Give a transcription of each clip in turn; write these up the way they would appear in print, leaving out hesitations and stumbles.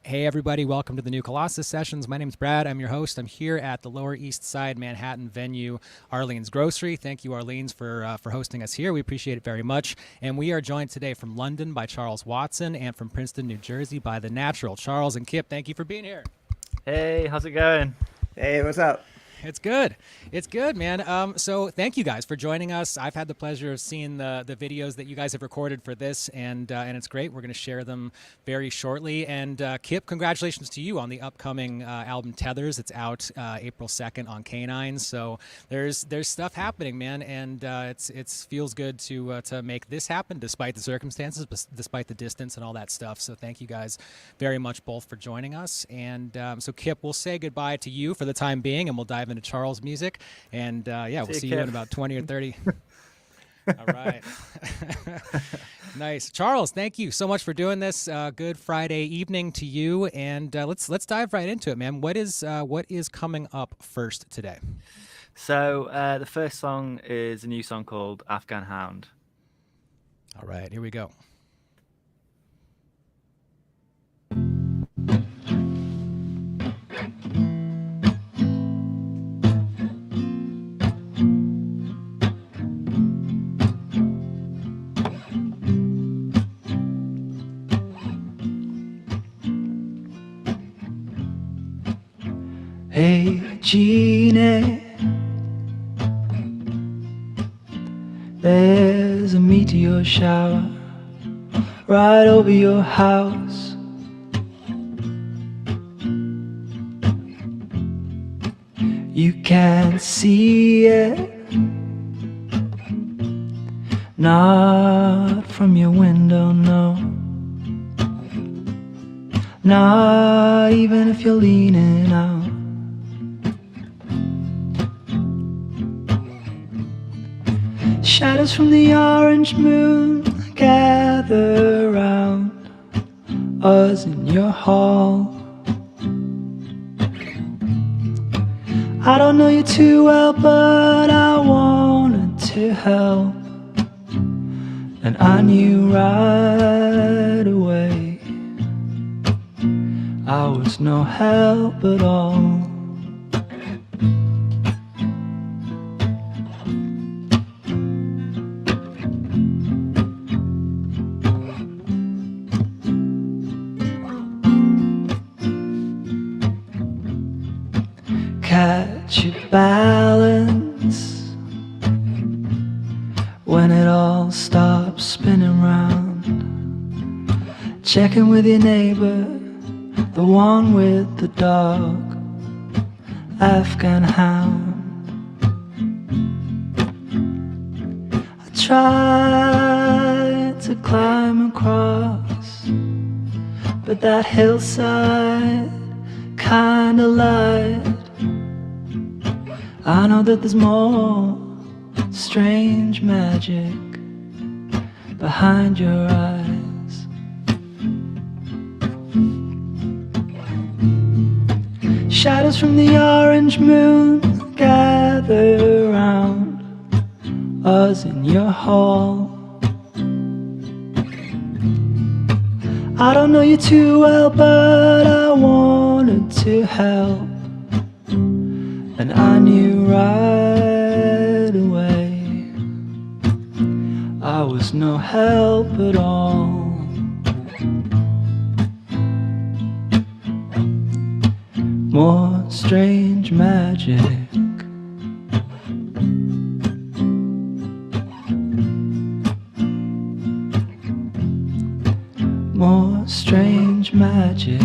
Hey everybody, welcome to the new Colossus sessions. My name's Brad. I'm your host. I'm here at the Lower East Side Manhattan venue, Arlene's Grocery. Thank you, Arlene's, for hosting us here. We appreciate it very much. And we are joined today from London by Charles Watson and from Princeton, New Jersey by the Natvral. Charles and Kip, thank you for being here. Hey, how's it going? Hey, what's up? It's good. It's good, man. So thank you guys for joining us. I've had the pleasure of seeing the videos that you guys have recorded for this, and it's great. We're going to share them very shortly. And Kip, congratulations to you on the upcoming album Tethers. It's out April 2nd on K9. So there's stuff happening, man, and it's feels good to make this happen despite the circumstances, despite the distance and all that stuff. So thank you guys very much both for joining us. And so Kip, we'll say goodbye to you for the time being, and we'll dive into Charles' music. And yeah, we'll see you in about 20 or 30. All right. Nice. Charles, thank you so much for doing this. Good Friday evening to you. And let's dive right into it, man. What is coming up first today? So the first song is a new song called Afghan Hound. All right, here we go. Hey, Jeannie, there's a meteor shower right over your house. You can't see it, not from your window, no. Not even if you're leaning out. Shadows from the orange moon gather round us in your hall. I don't know you too well, but I wanted to help, and I knew right away I was no help at all. Catch your balance when it all stops spinning round. Checking with your neighbor, the one with the dog, Afghan Hound. I tried to climb across, but that hillside kinda lied. I know that there's more strange magic behind your eyes. Shadows from the orange moon gather round us in your hall. I don't know you too well, but I wanted to help, and I knew right away I was no help at all. More strange magic. More strange magic.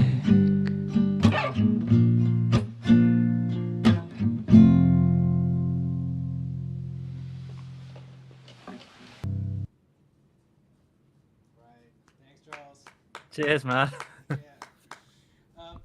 Cheers, man.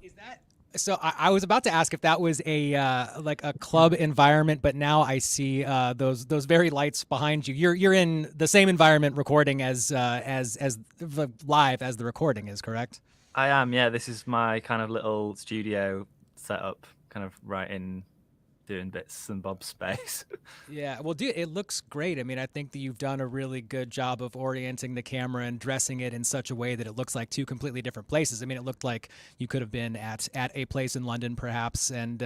Is that so? I was about to ask if that was a like a club environment, but now I see those very lights behind you. You're in the same environment recording as the live as the recording is, correct? I am, yeah. This is my kind of little studio setup, kind of right doing bits and bobs space. Yeah, well, dude, it looks great. I mean, I think that you've done a really good job of orienting the camera and dressing it in such a way that it looks like two completely different places. I mean, it looked like you could have been at a place in London, perhaps, and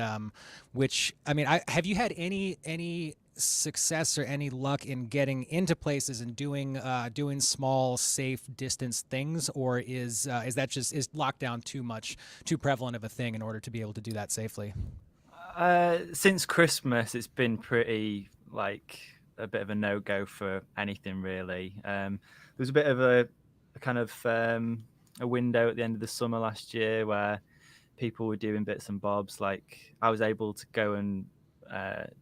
which, I mean, have you had any success or any luck in getting into places and doing small, safe distance things, or is lockdown too prevalent of a thing in order to be able to do that safely? Since Christmas, it's been pretty like a bit of a no-go for anything really. There was a bit of a kind of a window at the end of the summer last year where people were doing bits and bobs. Like I was able to go and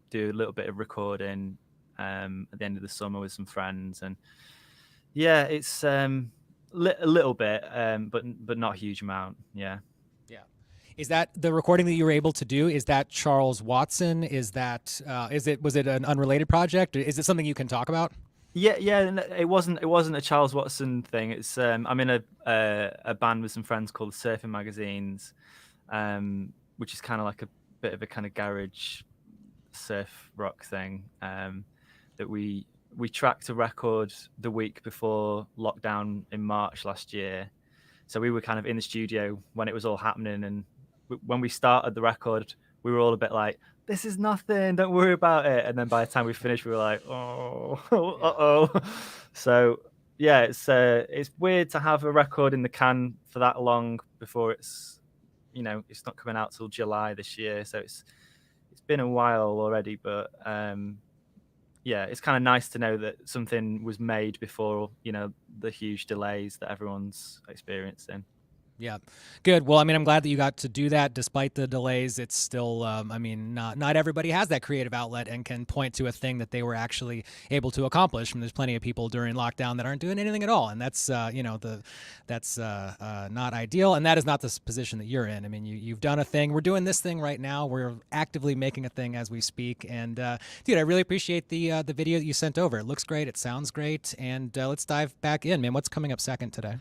do a little bit of recording at the end of the summer with some friends, and yeah, it's a little bit, but not a huge amount. Yeah. Yeah. Is that the recording that you were able to do? Is that Charles Watson? Was it an unrelated project? Is it something you can talk about? Yeah. It wasn't a Charles Watson thing. It's I'm in a band with some friends called the Surfing Magazines, which is kind of like a bit of a kind of garage surf rock thing that we tracked a record the week before lockdown in March last year. So we were kind of in the studio when it was all happening, and when we started the record, we were all a bit like, "This is nothing, don't worry about it." And then by the time we finished, we were like, "Oh, uh-oh." So yeah, it's weird to have a record in the can for that long before it's not coming out till July this year. So it's been a while already, but yeah, it's kind of nice to know that something was made before the huge delays that everyone's experiencing. Yeah, good. Well, I mean, I'm glad that you got to do that despite the delays. It's still, I mean, not everybody has that creative outlet and can point to a thing that they were actually able to accomplish. And there's plenty of people during lockdown that aren't doing anything at all, and that's that's not ideal. And that is not the position that you're in. I mean, you've done a thing. We're doing this thing right now. We're actively making a thing as we speak. And dude, I really appreciate the video that you sent over. It looks great. It sounds great. And let's dive back in, man. What's coming up second today?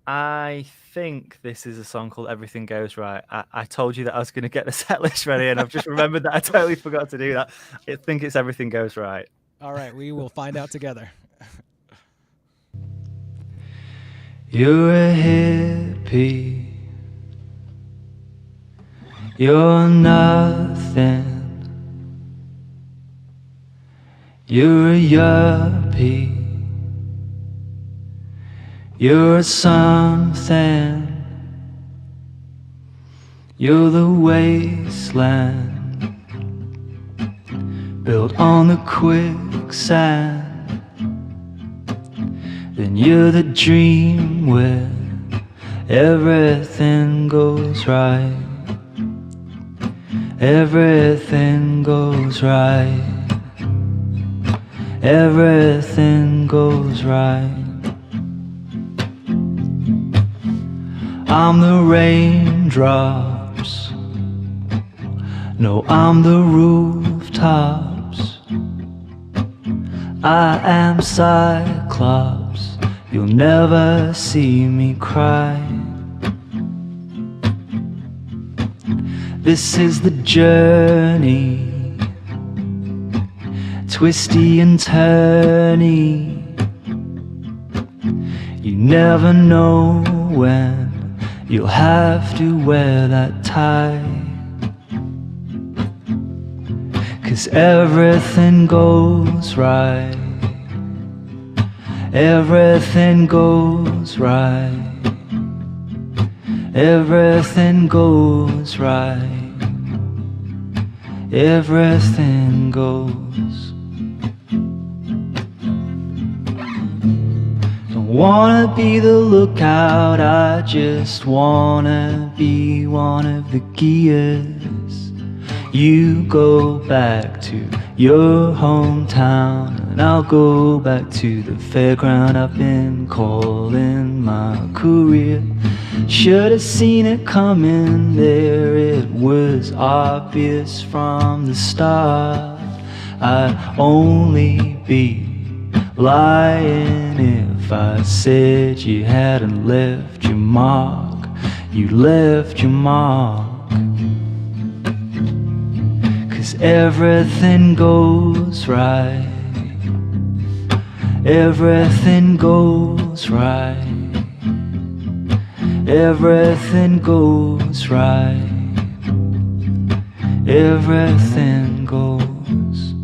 I think this is a song called Everything Goes Right. I told you that I was going to get the set list ready, and I've just remembered that I totally forgot to do that. I think it's Everything Goes Right. All right, we will find out together. You're a hippie. You're nothing. You're a yuppie. You're something. You're the wasteland built on the quicksand. Then you're the dream where everything goes right. Everything goes right. Everything goes right. I'm the raindrops. No, I'm the rooftops. I am Cyclops. You'll never see me cry. This is the journey, twisty and turny. You never know when you'll have to wear that tie. 'Cause everything goes right. Everything goes right. Everything goes right. Everything goes. Don't wanna be the lookout, I just wanna be one of the gears. You go back to your hometown, and I'll go back to the fairground I've been calling my career. Should've seen it coming there, it was obvious from the start. I'd only be lying if I said you hadn't left your mark. You left your mark. 'Cause everything goes right. Everything goes right. Everything goes right. Everything goes.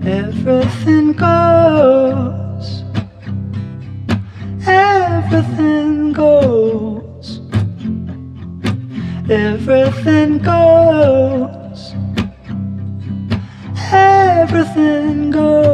Everything goes. Everything goes. Everything goes. Everything goes.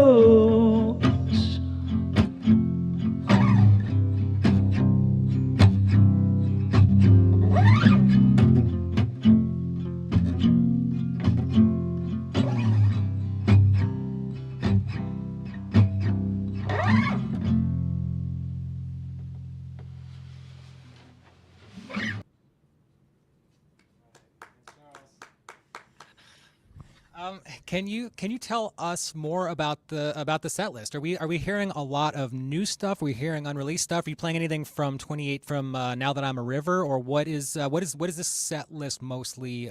Can you tell us more about the set list? Are we hearing a lot of new stuff? Are we hearing unreleased stuff? Are you playing anything from 28 from Now That I'm a River, or what is this set list mostly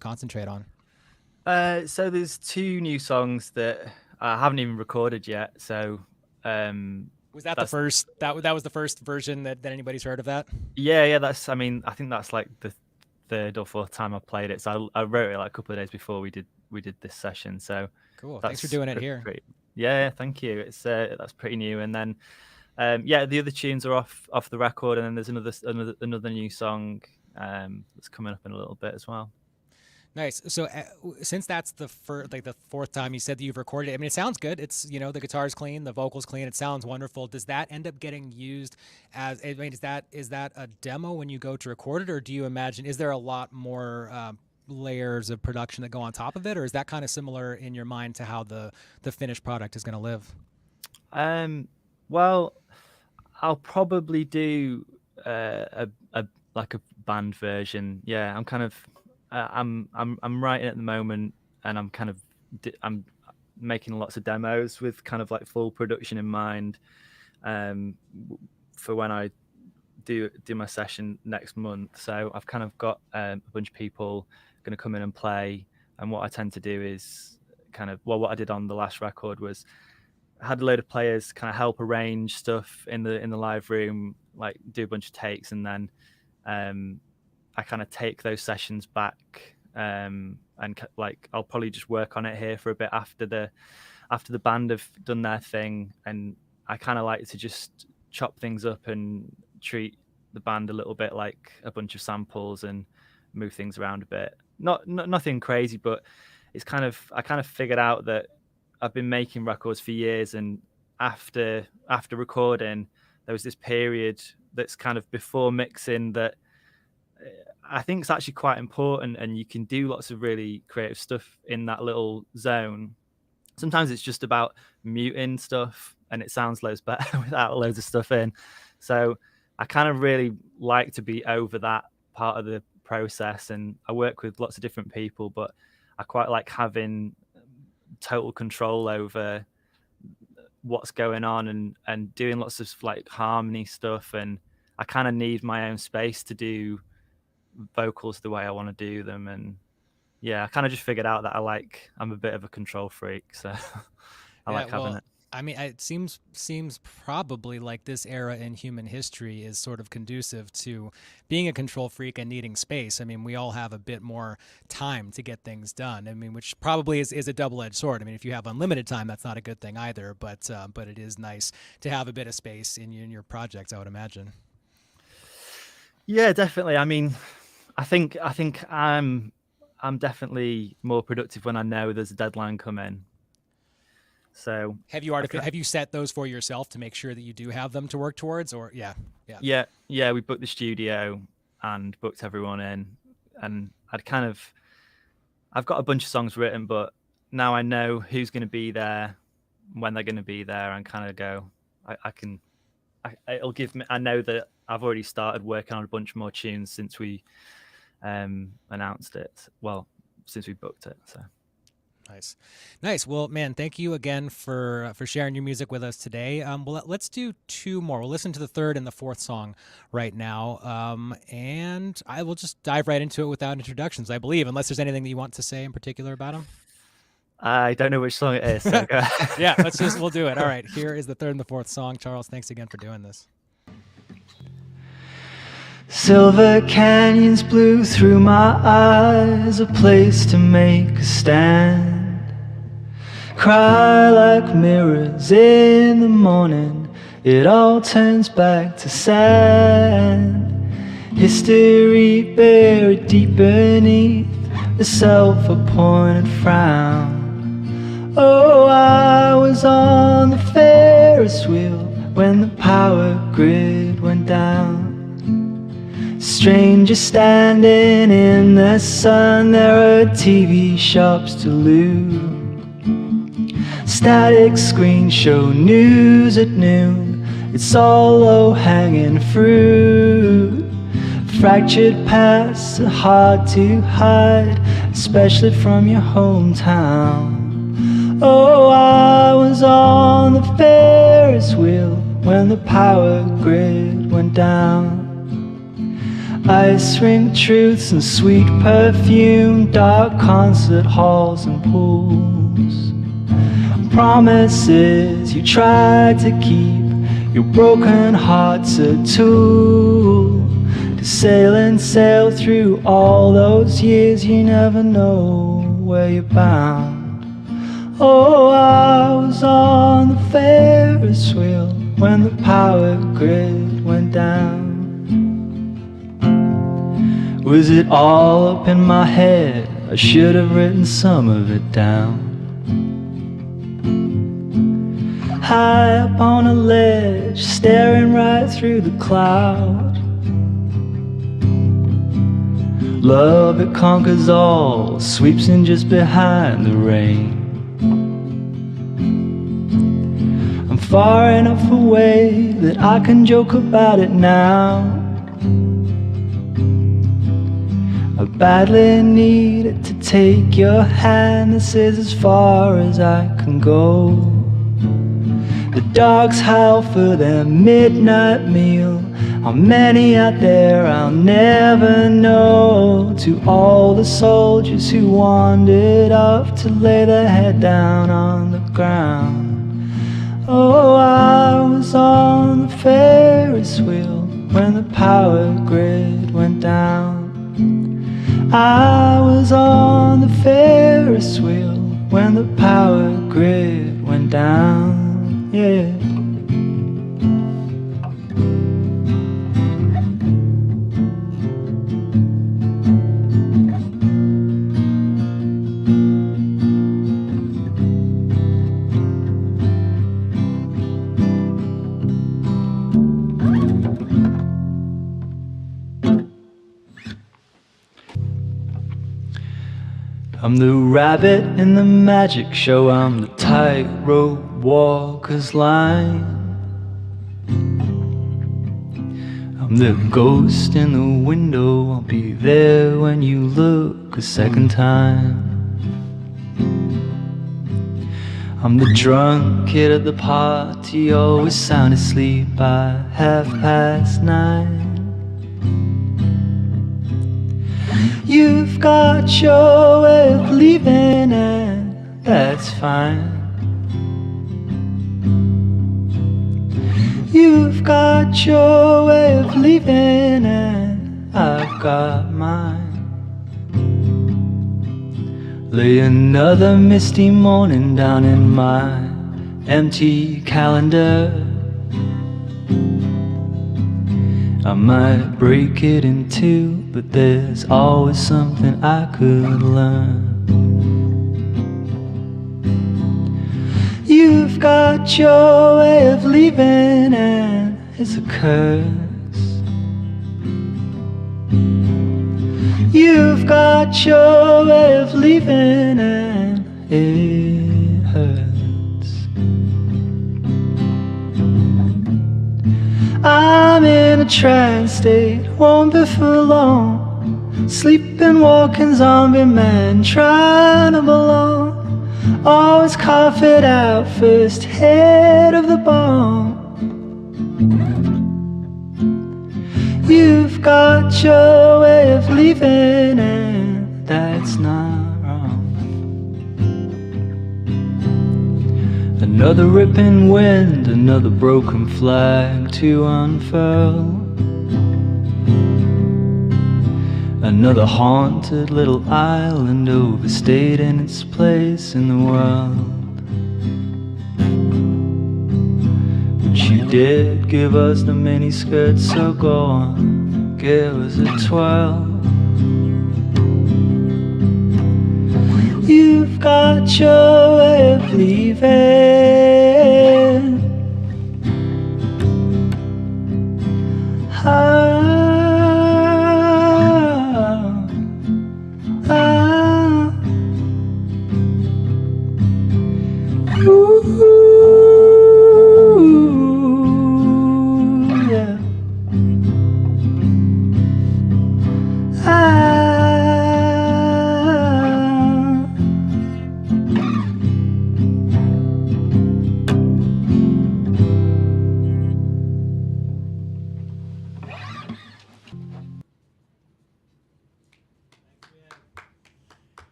concentrate on? So there's 2 new songs that I haven't even recorded yet. So Was that the that's first that was the first version that anybody's heard of that? yeah. That's I mean I think that's like the 3rd or 4th time I played it. So I wrote it like a couple of days before we did this session. So Cool. Thanks for that's doing it here. pretty, yeah. Thank you. It's that's pretty new. And then yeah, the other tunes are off the record, and then there's another new song that's coming up in a little bit as well. Nice. So since that's the the 4th time you said that you've recorded it, I mean, it sounds good. It's, the guitar's clean, the vocals clean. It sounds wonderful. Does that end up getting used as, I mean, is that a demo when you go to record it, or do you imagine, is there a lot more layers of production that go on top of it, or is that kind of similar in your mind to how the finished product is going to live? Well, I'll probably do a like a band version. Yeah, I'm kind of I'm writing at the moment, and I'm making lots of demos with kind of like full production in mind, for when I do my session next month. So I've kind of got a bunch of people going to come in and play, and what I tend to do is what I did on the last record was I had a load of players kind of help arrange stuff in the live room, like do a bunch of takes, and then I kind of take those sessions back, and like I'll probably just work on it here for a bit after the band have done their thing, and I kind of like to just chop things up and treat the band a little bit like a bunch of samples and move things around a bit. Nothing crazy, but it's I kind of figured out that I've been making records for years, and after recording, there was this period that's kind of before mixing that I think is actually quite important, and you can do lots of really creative stuff in that little zone. Sometimes it's just about muting stuff, and it sounds loads better without loads of stuff in. So I kind of really like to be over that part of the process, and I work with lots of different people, but I quite like having total control over what's going on, and doing lots of like harmony stuff, and I kind of need my own space to do vocals the way I want to do them. And yeah, I kind of just figured out that I'm a bit of a control freak, so I like having it. I mean, it seems probably like this era in human history is sort of conducive to being a control freak and needing space. I mean, we all have a bit more time to get things done. I mean, which probably is a double-edged sword. I mean, if you have unlimited time, that's not a good thing either. But it is nice to have a bit of space in your projects, I would imagine. Yeah, definitely. I mean, I think I'm definitely more productive when I know there's a deadline coming. So have you set those for yourself to make sure that you do have them to work towards, or yeah. We booked the studio and booked everyone in, and I've got a bunch of songs written, but now I know who's going to be there, when they're going to be there, and kind of go, it'll give me, I know that I've already started working on a bunch more tunes since we announced it. Well, since we booked it. So Nice. Well, man, thank you again for sharing your music with us today. Well, let's do two more. We'll listen to the third and the fourth song right now, and I will just dive right into it without introductions, I believe, unless there's anything that you want to say in particular about them. I don't know which song it is. So go. Yeah, we'll do it. All right, here is the third and the fourth song. Charles, thanks again for doing this. Silver canyons blew through my eyes, a place to make a stand. Cry like mirrors in the morning, it all turns back to sand. History buried deep beneath the self-appointed frown. Oh, I was on the Ferris wheel when the power grid went down. Strangers standing in the sun, there are TV shops to loot. Static screens show news at noon, it's all low-hanging fruit. Fractured paths are hard to hide, especially from your hometown. Oh, I was on the Ferris wheel when the power grid went down. Ice rink truths and sweet perfume, dark concert halls and pools. Promises you tried to keep, your broken heart's a tool. To sail and sail through all those years, you never know where you're bound. Oh, I was on the Ferris wheel when the power grid went down. Was it all up in my head? I should have written some of it down. High up on a ledge, staring right through the cloud. Love, it conquers all, sweeps in just behind the rain. I'm far enough away that I can joke about it now. I badly needed to take your hand, this is as far as I can go. The dogs howl for their midnight meal, how many out there I'll never know. To all the soldiers who wandered up to lay their head down on the ground. Oh, I was on the Ferris wheel when the power grid went down. I was on the Ferris wheel when the power grid went down, yeah. I'm the rabbit in the magic show, I'm the tightrope walker's line. I'm the ghost in the window, I'll be there when you look a second time. I'm the drunk kid at the party, always sound asleep by 9:30. You've got your way of leaving and that's fine. You've got your way of leaving and I've got mine. Lay another misty morning down in my empty calendar. I might break it in two, but there's always something I could learn. You've got your way of leaving and it's a curse. You've got your way of leaving and it hurts. I'm in a trance state, won't be for long. Sleeping, walking zombie man, trying to belong. always cough it out first, head of the bomb. You've got your way of leaving, and that's not wrong. Another ripping wind, another broken flag to unfurl. Another haunted little island overstayed in its place in the world. But you did give us the mini skirts, so go on, give us a twirl. You've got your way of leaving.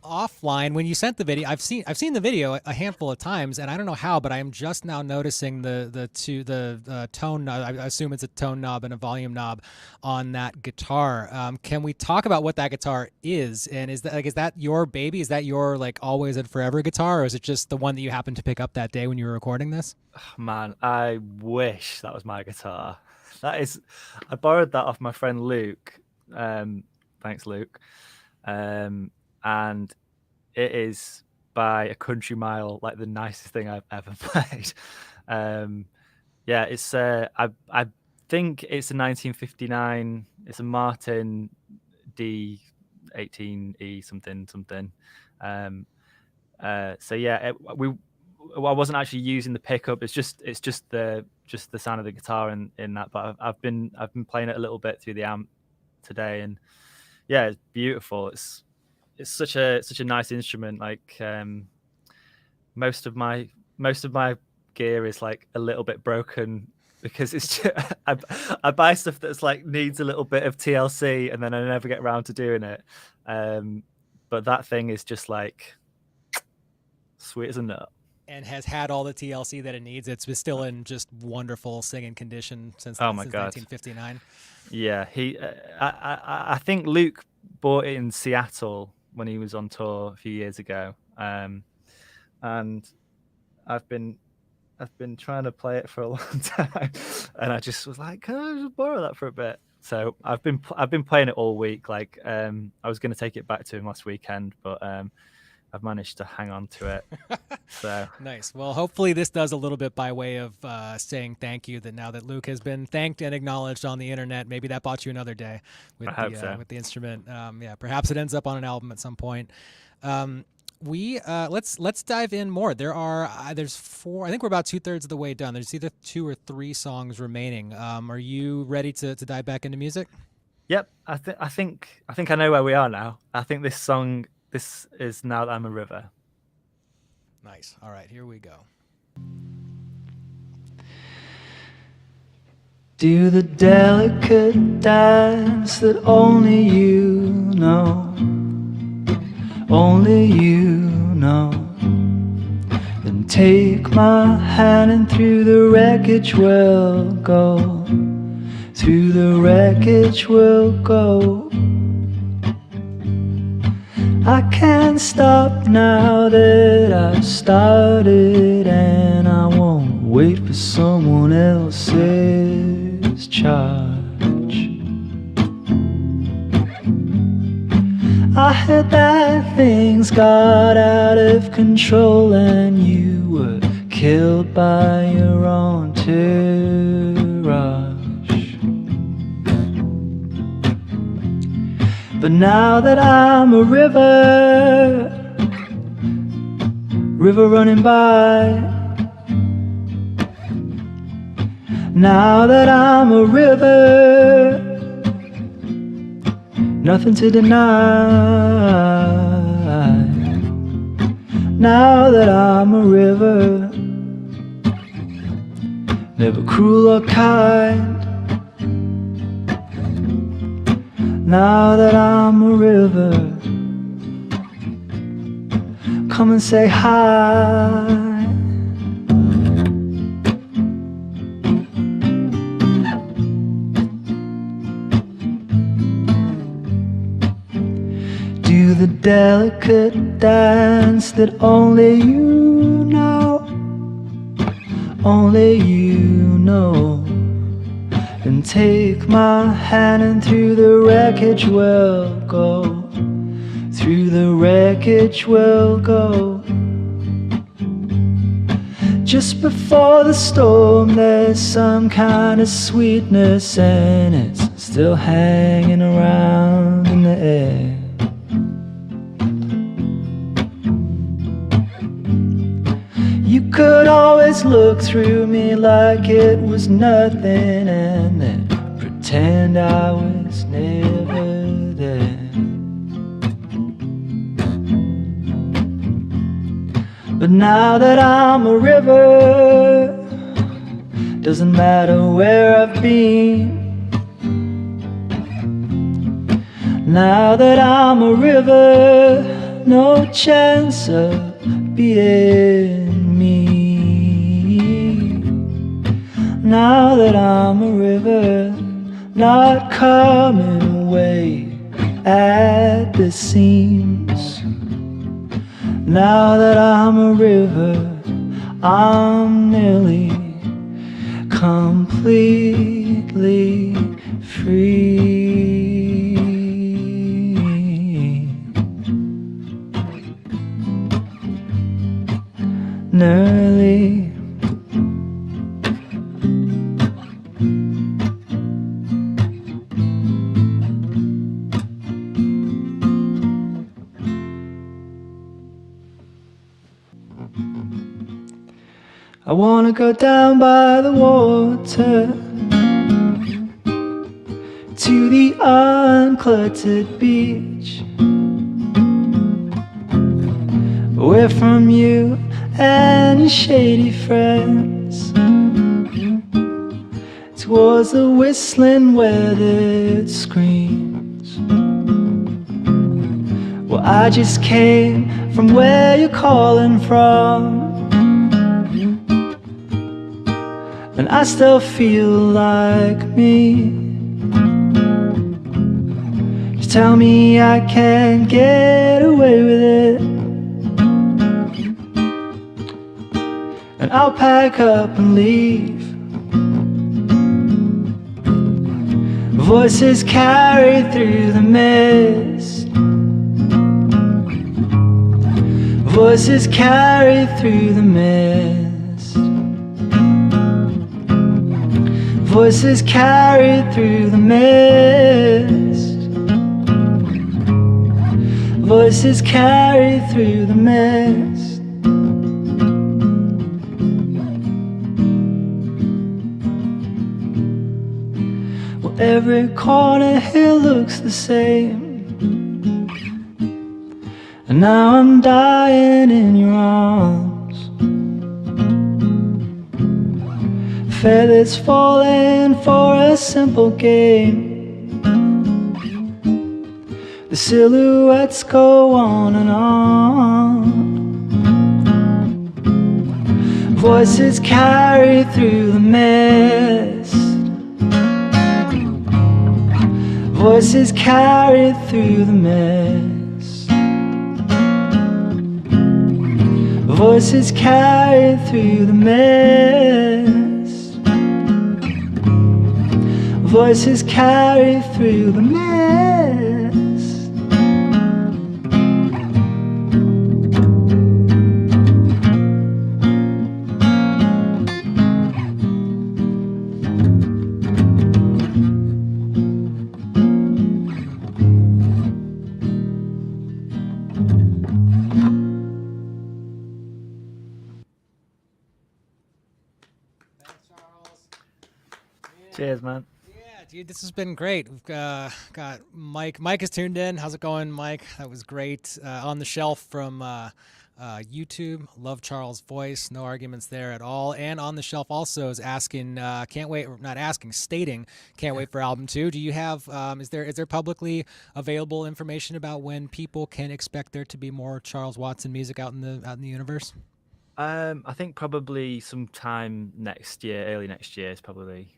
Offline, when you sent the video, I've seen the video a handful of times, and I don't know how, but I am just now noticing the tone knob. I assume it's a tone knob and a volume knob on that guitar. Can we talk about what that guitar is? And is that your baby? Is that your like always and forever guitar, or is it just the one that you happened to pick up that day when you were recording this? Oh, man, I wish that was my guitar. I borrowed that off my friend Luke. Thanks, Luke. And it is by a country mile like the nicest thing I've ever played. Yeah, it's I think it's a 1959. It's a Martin D18E something. So yeah, I wasn't actually using the pickup. It's just the sound of the guitar in that. But I've been playing it a little bit through the amp today, and yeah, it's beautiful. It's such a nice instrument. Like most of my gear is like a little bit broken because it's just, I buy stuff that's like needs a little bit of TLC and then I never get around to doing it. But that thing is just like sweet as a nut. And has had all the TLC that it needs. It's still in just wonderful singing condition since, oh my since God. 1959. Yeah, I think Luke bought it in Seattle when he was on tour a few years ago, and I've been trying to play it for a long time, and I just was like, can I just borrow that for a bit? So I've been playing it all week. Like I was going to take it back to him last weekend, but I've managed to hang on to it. So nice. Well, hopefully this does a little bit by way of saying thank you. That now that Luke has been thanked and acknowledged on the internet, maybe that bought you another day with with the instrument. Yeah, perhaps it ends up on an album at some point. Let's dive in more. There's 4. I think we're about 2/3 of the way done. There's either 2 or 3 songs remaining. Are you ready to dive back into music? Yep. I think I know where we are now. I think this song. This is Now That I'm a River. Nice. All right, here we go. Do the delicate dance that only you know, only you know. Then take my hand and through the wreckage we'll go, through the wreckage we'll go. I can't stop now that I've started, and I won't wait for someone else's charge. I heard that things got out of control and you were killed by your own entourage. But now that I'm a river running by, now that I'm a river, nothing to deny. now that I'm a river, never cruel or kind. Now that I'm a river, come and say hi. Do the delicate dance that only you know, only you know. And take my hand and through the wreckage we'll go, through the wreckage we'll go. Just before the storm there's some kind of sweetness, and it's still hanging around in the air. You could always look through me like it was nothing, and then pretend I was never there. But now that I'm a river, doesn't matter where I've been. Now that I'm a river, no chance of being me. Now that I'm a river, not coming away at the seams. Now that I'm a river, I'm nearly completely free. Nearly. I wanna go down by the water to the uncluttered beach, away from you and your shady friends, towards the whistling weathered screams. Well, I just came from where you're calling from, and I still feel like me. Just tell me I can't get away with it, and I'll pack up and leave. Voices carry through the mist, voices carry through the mist. Voices carry through the mist, voices carry through the mist. Well, every corner here looks the same, and now I'm dying in your arms. Feathers falling for a simple game, the silhouettes go on and on. Voices carry through the mist, voices carry through the mist, voices carry through the mist. Voices carry through the mist. Cheers, man. Dude, this has been great. We've got Mike. Mike is tuned in. How's it going, Mike? That was great. On the Shelf from YouTube. Love Charles' voice. No arguments there at all. And on the shelf also is asking, can't wait, not asking, stating, can't wait for album 2. Do you have, is there publicly available information about when people can expect there to be more Charles Watson music out in the universe? I think probably sometime next year, early next year is probably,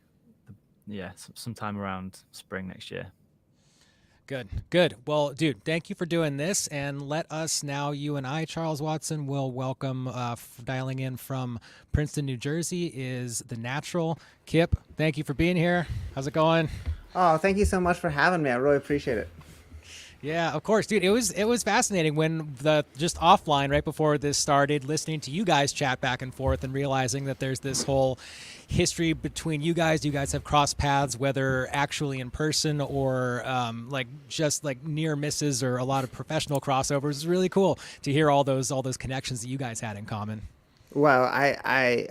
sometime around spring next year. Good. Well, dude, thank you for doing this. And let us now, you and I, Charles Watson, will welcome, dialing in from Princeton, New Jersey, is the Natvral. Kip, thank you for being here. How's it going? Oh, thank you so much for having me. I really appreciate it. Yeah, of course, dude. It was fascinating when just offline right before this started, listening to you guys chat back and forth and realizing that there's this whole history between you guys. You guys have crossed paths, whether actually in person or just near misses or a lot of professional crossovers. It's really cool to hear all those connections that you guys had in common. Well, I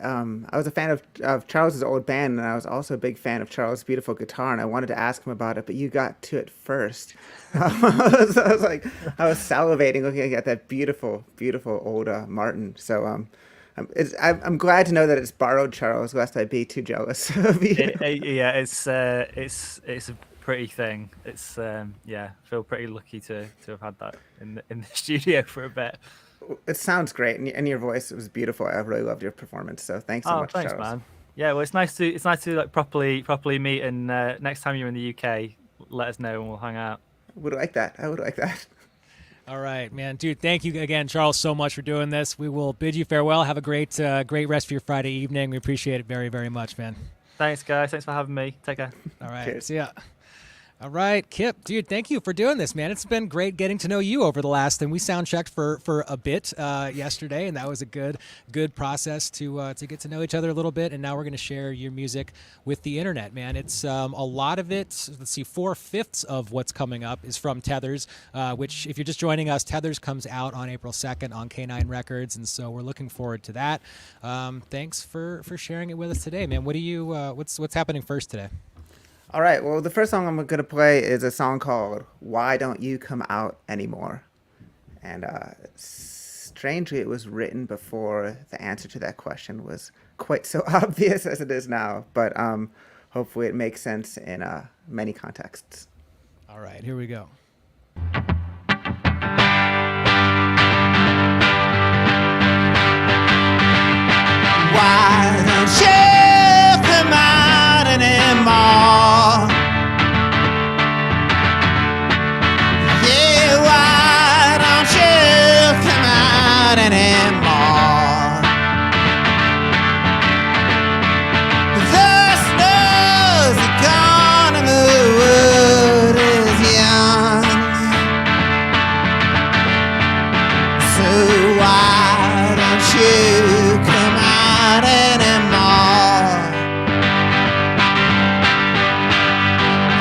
was a fan of Charles's old band, and I was also a big fan of Charles' beautiful guitar, and I wanted to ask him about it, but you got to it first. I was salivating looking at that beautiful, beautiful old Martin. So I'm glad to know that it's borrowed Charles, lest I be too jealous of you. It's a pretty thing. It's feel pretty lucky to have had that in the studio for a bit. It sounds great, and your voice was beautiful. I really loved your performance. So thanks so much, thanks, Charles. man. Yeah, well, it's nice to like properly meet. And next time you're in the UK, let us know and we'll hang out. I would like that. All right, man, dude. Thank you again, Charles, so much for doing this. We will bid you farewell. Have a great rest of your Friday evening. We appreciate it very, very much, man. Thanks, guys. Thanks for having me. Take care. All right. Cheers. See ya. All right, Kip, dude, thank you for doing this, man. It's been great getting to know you over the last, and we sound checked for a bit yesterday, and that was a good process to get to know each other a little bit. And now we're going to share your music with the internet, man. It's a lot of it. Let's see, 4/5 of what's coming up is from Tethers, which, if you're just joining us, Tethers comes out on April 2nd on K9 Records, and so we're looking forward to that. Thanks for sharing it with us today, man. What do you what's happening first today? All right. Well, the first song I'm going to play is a song called "Why Don't You Come Out Anymore," and strangely, it was written before the answer to that question was quite so obvious as it is now. But hopefully, it makes sense in many contexts. All right, here we go. Why don't you come out anymore? Yeah, why don't you come out anymore? The snows are gone and the wood is young. So why don't you come out anymore?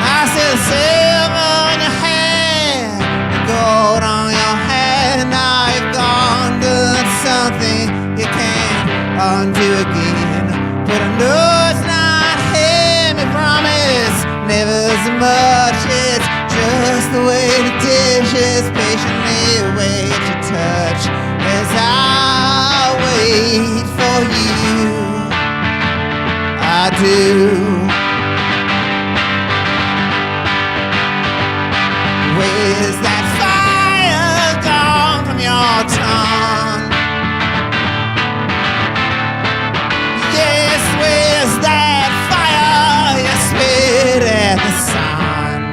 I said silver in your hand, gold on your hand. Now you've gone, done something you can't undo again. But I know it's not him, you promise never so much. It's just the way the dishes patiently wait to touch as I wait for you. I do. Where's that fire gone from your tongue? Yes, where's that fire you spit at the sun?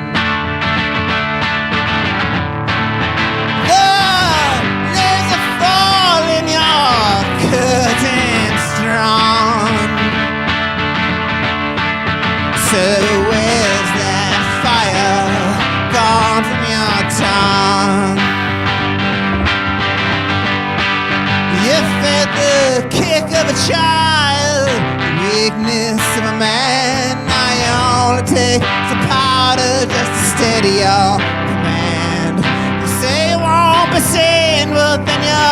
There's a fall in your curtain strong. So where's that fire gone from your tongue? You fed the kick of a child, the weakness of a man. Now you only take some powder just to steady your command. You say you won't be seen, but then you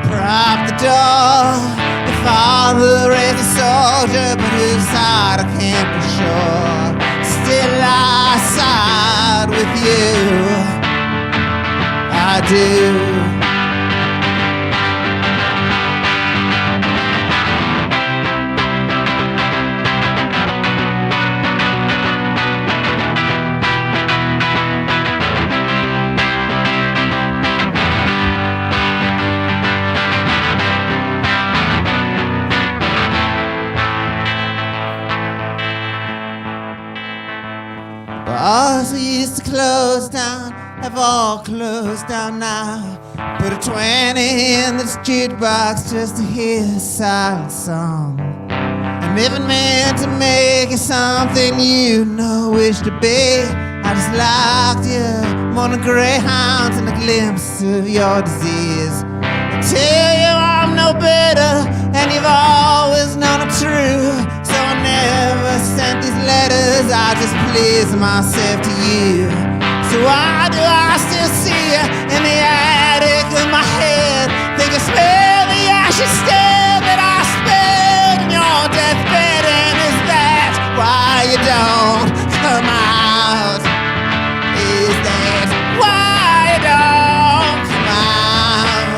prop the door. Your father raised a soldier, but whose side I can't be sure. Still I side with you, I do. Bars we used to close down have all closed down now. Put a 20 in this jukebox just to hear a silent song. I never meant to make you something you know wish to be. I just locked you among the greyhounds and a glimpse of your disease. I tell you I'm no better, and you've always known it true. So I never sent these letters, I just please myself to you. So why do I still see you in the attic of my head? Think I smell the ashes still that I spilled in your deathbed. And is that why you don't come out? Is that why you don't come out?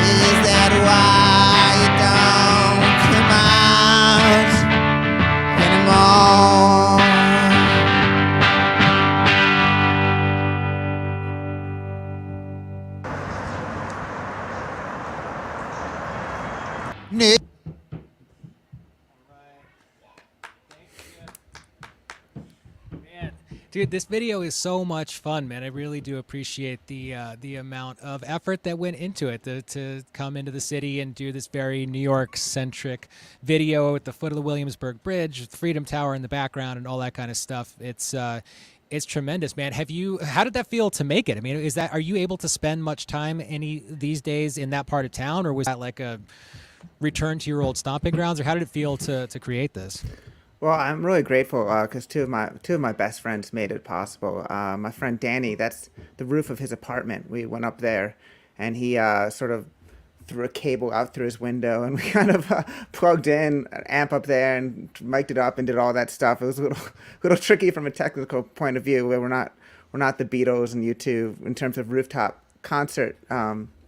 Is that why you don't come out anymore? Nick. Man, dude, this video is so much fun, man. I really do appreciate the amount of effort that went into it to come into the city and do this very New York centric video at the foot of the Williamsburg Bridge, with Freedom Tower in the background, and all that kind of stuff. It's tremendous, man. How did that feel to make it? I mean, are you able to spend much time these days in that part of town, or was that like a return to your old stomping grounds, or how did it feel to create this? Well, I'm really grateful because two of my best friends made it possible. My friend Danny, that's the roof of his apartment. We went up there, and he sort of threw a cable out through his window, and we kind of plugged in an amp up there and mic'd it up and did all that stuff. It was a little tricky from a technical point of view, where we're not the Beatles and U2 in terms of rooftop concert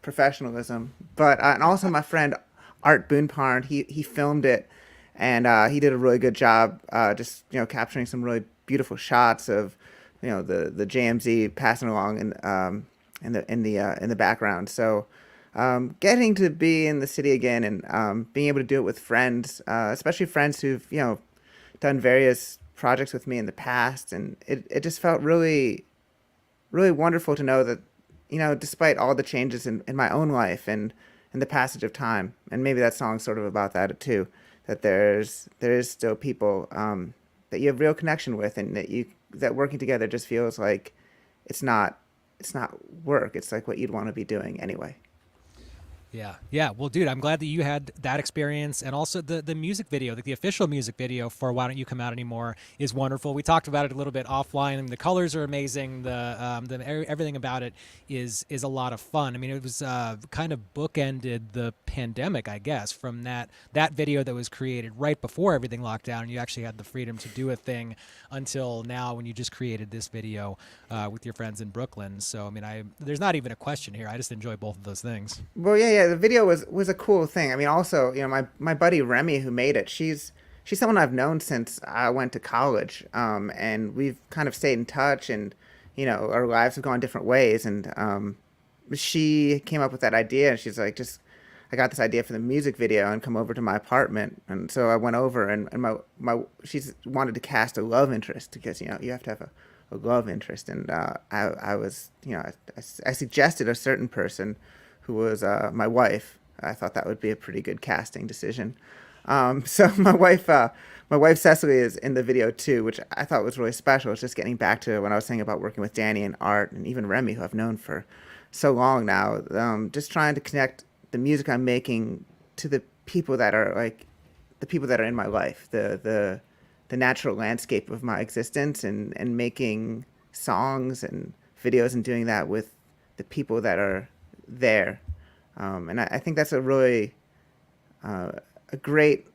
professionalism. But and also my friend Art Boonparn, he filmed it, and he did a really good job just capturing some really beautiful shots of the JMZ passing along in the background. So getting to be in the city again and being able to do it with friends, especially friends who've done various projects with me in the past, and it just felt really, really wonderful to know that despite all the changes in my own life and in the passage of time, and maybe that song's sort of about that too, that there is still people that you have real connection with, and that working together just feels like it's not work. It's like what you'd want to be doing anyway. Yeah. Well, dude, I'm glad that you had that experience, and also the music video, the official music video for "Why Don't You Come Out Anymore" is wonderful. We talked about it a little bit offline. I mean, the colors are amazing. Everything about it is a lot of fun. I mean, it was kind of bookended the pandemic, I guess, from that video that was created right before everything locked down, and you actually had the freedom to do a thing until now, when you just created this video with your friends in Brooklyn. So, I mean, there's not even a question here. I just enjoy both of those things. Well, yeah. The video was a cool thing. I mean, also, my buddy Remy, who made it, she's someone I've known since I went to college, and we've kind of stayed in touch, and our lives have gone different ways. And she came up with that idea, and she's like, I got this idea for the music video, and come over to my apartment. And so I went over, and she's wanted to cast a love interest, because you have to have a love interest, and I was I suggested a certain person who was my wife. I thought that would be a pretty good casting decision. So my wife Cecily is in the video too, which I thought was really special. It's just getting back to when I was saying about working with Danny and Art, and even Remy, who I've known for so long now. Just trying to connect the music I'm making to the people that are in my life, the natural landscape of my existence, and making songs and videos and doing that with the people that are there. And I think that's a really a great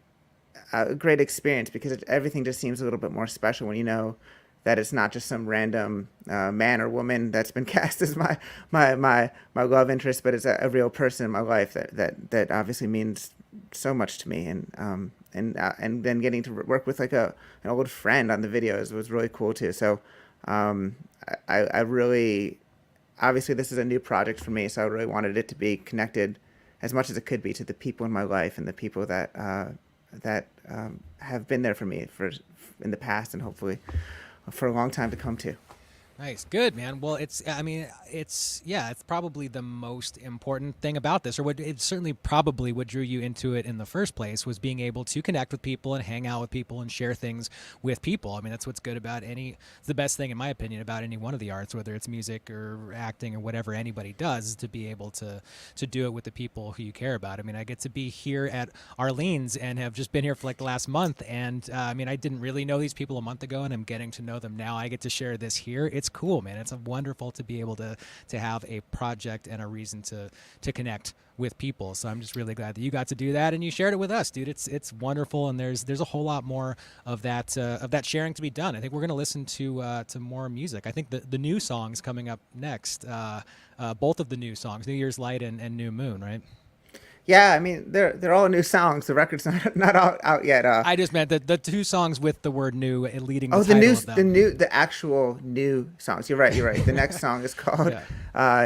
experience, because everything just seems a little bit more special when you know that it's not just some random man or woman that's been cast as my love interest, but it's a real person in my life that obviously means so much to me. And then getting to work with like an old friend on the videos was really cool too. So I really, obviously this is a new project for me, so I really wanted it to be connected as much as it could be to the people in my life and the people that have been there for me in the past, and hopefully for a long time to come to. Nice. Good, man. Well, it's probably the most important thing about this, or what it certainly probably what drew you into it in the first place was being able to connect with people and hang out with people and share things with people. I mean, that's what's good about it's the best thing in my opinion about any one of the arts, whether it's music or acting or whatever anybody does, is to be able to do it with the people who you care about. I mean, I get to be here at Arlene's and have just been here for like the last month. And I mean, I didn't really know these people a month ago and I'm getting to know them now. I get to share this here. It's cool, man. It's wonderful to be able to have a project and a reason to connect with people. So I'm just really glad that you got to do that and you shared it with us, dude. It's wonderful, and there's a whole lot more of that sharing to be done. I think we're gonna listen to more music. I think the new songs coming up next, both of the new songs, New Year's Light and New Moon, right? Yeah, I mean they're all new songs. The record's not out yet. I just meant the two songs with the word "new" leading. The the title new, of them. the actual new songs. You're right. The next song is called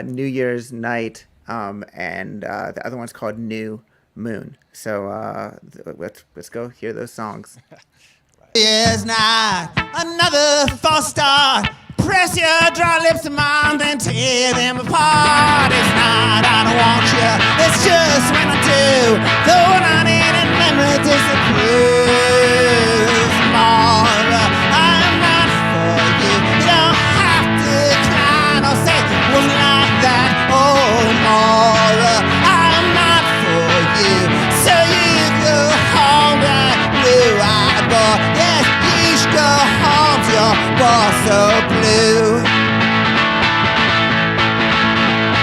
New Year's Night, and the other one's called New Moon. So let's go hear those songs. Year's night, another false start. Press your dry lips to mine, then tear them apart. It's not, I don't want you. It's just when I do, the one I need and memory disapproves. Mara, I'm not for you. You don't have to decline or say it wasn't like that. Oh, Mara, I'm not for you. So you go home, that blue-eyed boy. Yes, you should go home to your boss so blue.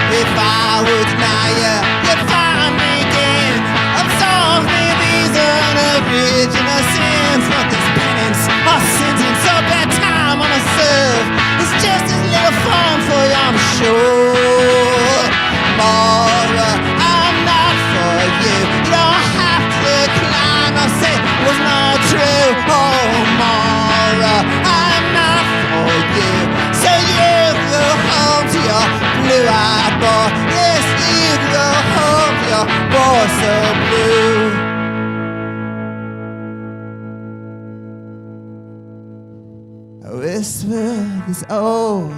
If I would deny you, you'd find me again. Absolve me these unoriginal sins. Nothing's penance or sentence or bad time on myself. It's just as little fun for you, I'm sure. Mara, I'm not for you. You don't have to decline or say it was not true. Oh, Mara, I'm not for you. So you go home to your blue-eyed boy. Yes, you go home to your boy so blue. A whisper is old,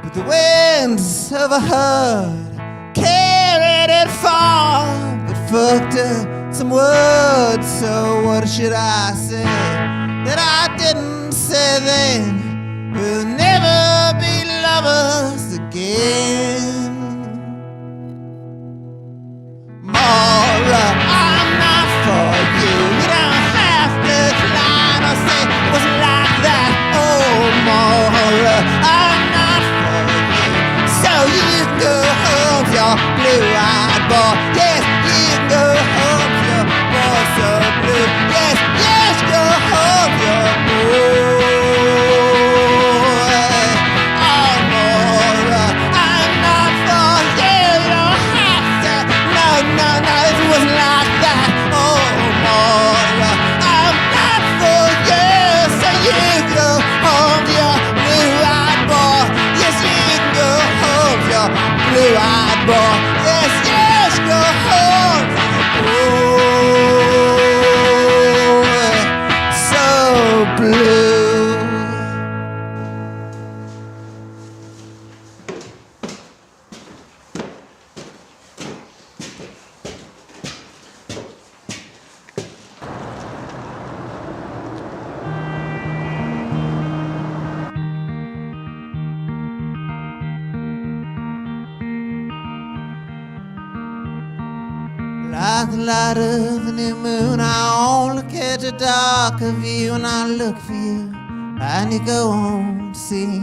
but the winds of a herd carried it far, but fucked up some words. So what should I say that I didn't say then? We'll never be lovers again. Mara, I'm not for you. You don't have to decline or say it wasn't like that. Oh, Mara, I'm not for you. So you can go home to your blue-eyed boy. Yes, you can go home to your boy so blue. Yes, yes, go home to your boy. Oh, Mara, I'm not for you. You don't have to. No, no, no, it wasn't like that. Oh, Mara, I'm not for you. So you go home to your blue-eyed boy. Yes, you can go home to your blue-eyed boy. Yes, yes, go home to your boy. So blue. Like the light of the new moon, I only catch a darker view, and I look for you, and you go on to see.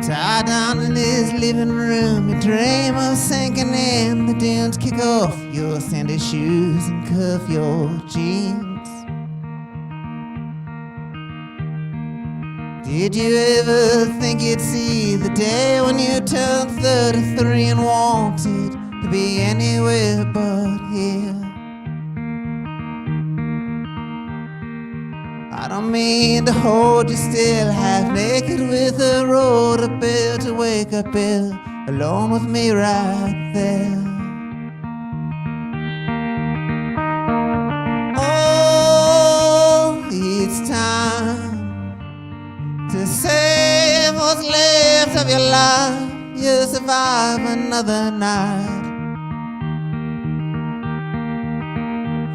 Tied down in his living room, you dream of sinking in. The dunes kick off your sandy shoes and cuff your jeans. Did you ever think you'd see the day when you turned 33 and wanted to be anywhere but here? I don't mean to hold you still, half naked with a rotor bill to wake up ill, alone with me right there. Oh, of your life, you survive another night.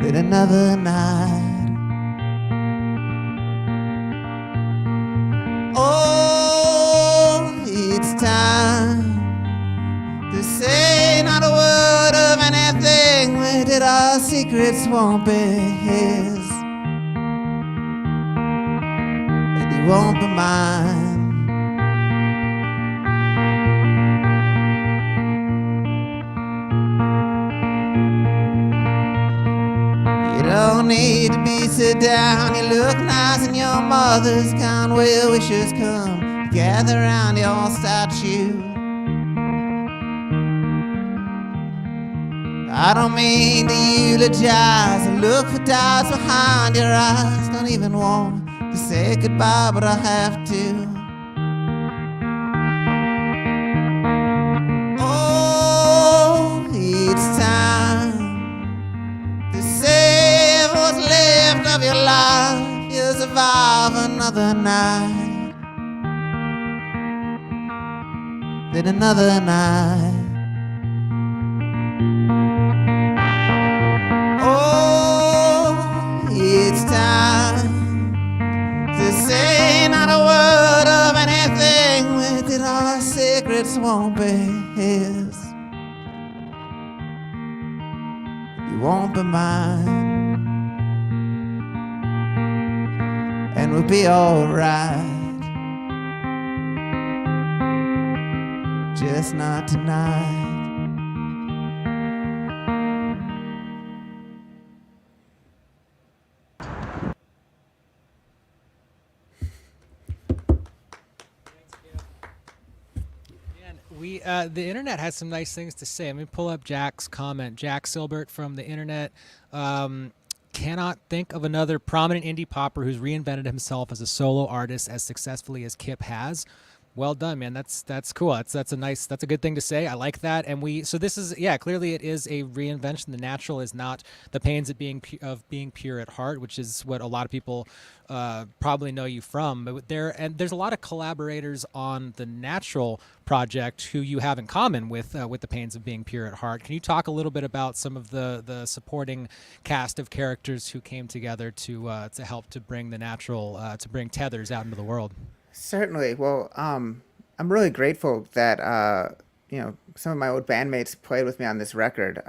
Then another night. Oh, it's time to say not a word of anything. We did, our secrets won't be his, and he won't be mine. You don't need to be sit down. You look nice in your mother's gown. Well wishes come gather round your statue. I don't mean to eulogize or look for doubts behind your eyes. Don't even want to say goodbye, but I have to. Oh, it's time to save what's left of your life. You'll survive another night, then another night. Oh, it's time to say not a word of anything. That our secrets won't be his, you won't be mine, and we'll be alright, just not tonight. The internet has some nice things to say. Let me pull up Jack's comment. Jack Silbert from the internet. Cannot think of another prominent indie popper who's reinvented himself as a solo artist as successfully as Kip has. Well done, man. That's cool. That's a good thing to say. I like that. And so this is, clearly it is a reinvention. The natural is not the pains of being pure at heart, which is what a lot of people probably know you from. But there's a lot of collaborators on the natural project who you have in common with the pains of being pure at heart. Can you talk a little bit about some of the supporting cast of characters who came together to help to bring the natural to bring Tethers out into the world? Certainly. Well, I'm really grateful that some of my old bandmates played with me on this record.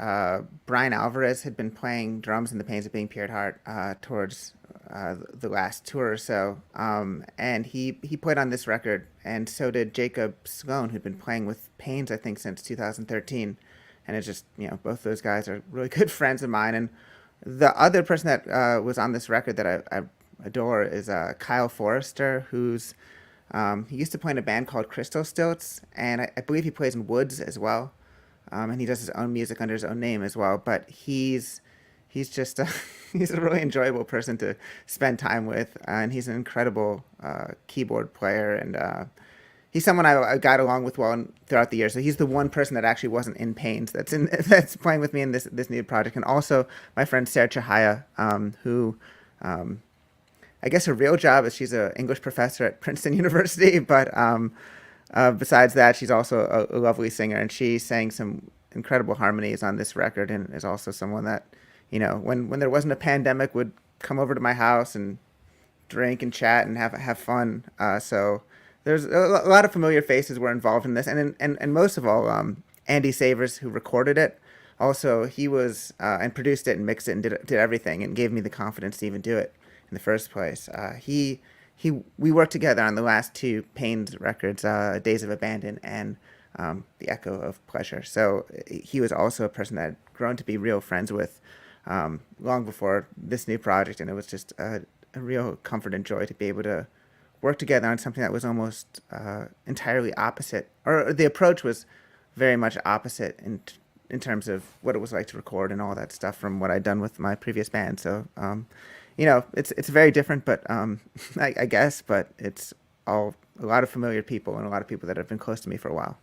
Brian Alvarez had been playing drums in the Pains of Being Pure at Heart towards the last tour or so, and he played on this record, and so did Jacob Sloan, who'd been playing with Pains I think since 2013, and it's just both those guys are really good friends of mine. And the other person that was on this record that I adore is Kyle Forrester, who's he used to play in a band called Crystal Stilts, and I believe he plays in Woods as well, and he does his own music under his own name as well. But he's just he's a really enjoyable person to spend time with, and he's an incredible keyboard player, and he's someone I got along with well throughout the years. So he's the one person that actually wasn't in Pains that's playing with me in this new project. And also my friend Sarah Chahaya, who I guess her real job is she's an English professor at Princeton University, but besides that, she's also a lovely singer, and she sang some incredible harmonies on this record, and is also someone that, when there wasn't a pandemic, would come over to my house and drink and chat and have fun. So there's a lot of familiar faces were involved in this, and most of all, Andy Savers, who recorded it. Also, he was and produced it and mixed it and did everything, and gave me the confidence to even do it in the first place. We worked together on the last two Pains records, Days of Abandon and The Echo of Pleasure. So he was also a person that I'd grown to be real friends with long before this new project, and it was just a real comfort and joy to be able to work together on something that was almost entirely opposite, or the approach was very much opposite in terms of what it was like to record and all that stuff from what I'd done with my previous band. So it's very different, but I guess, but it's all a lot of familiar people and a lot of people that have been close to me for a while.